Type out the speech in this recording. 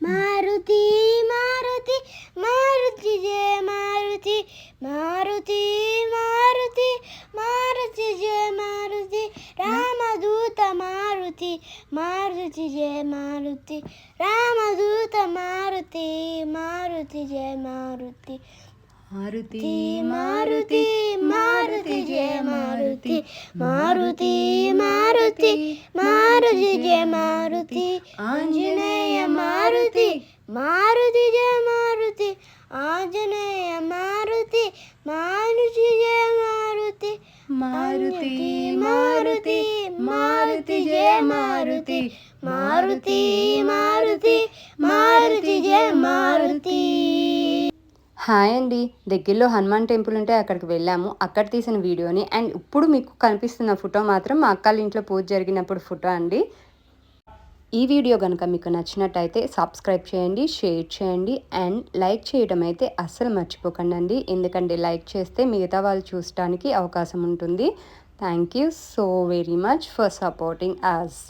మారుతి మారుతి మారుతి జయ మారుతి మారుతి మారుతి మారుతి జయ మారుతి రామదూత మారుతి మారుతి జయ మారుతి రామదూత మారుతి మారుతి జయ మారుతి మారుతి మారుతి మారుతి జయ మారుతి మారుతి మారుతి మారుతి జయ మారుతి ఆంజనేయ మారుతి మారుతి జయ మారుతి ఆంజనేయ మారుతి మారుతి జయ మారుతి మారుతి మారుతి మారుతి జయ మారుతి మారుతి మారుతి మారుతి జయ Maruti. Hi అండి, దగ్గరలో Hanuman temple ఉంటే అక్కడికి వెళ్ళాము. అక్కడ తీసిన వీడియోని అండ్ ఇప్పుడు మీకు కనిపిస్తున్న ఫోటో మాత్రం మా అక్కల ఇంట్లో పూజ జరిగినప్పుడు ఫోటో అండి. ఈ వీడియో కనుక మీకు నచ్చినట్టయితే సబ్స్క్రైబ్ చేయండి, షేర్ చేయండి అండ్ లైక్ చేయడం అయితే అస్సలు మర్చిపోకండి. ఎందుకంటే లైక్ చేస్తే మిగతా వాళ్ళు చూడటానికి అవకాశం ఉంటుంది. Thank you so very much for supporting us.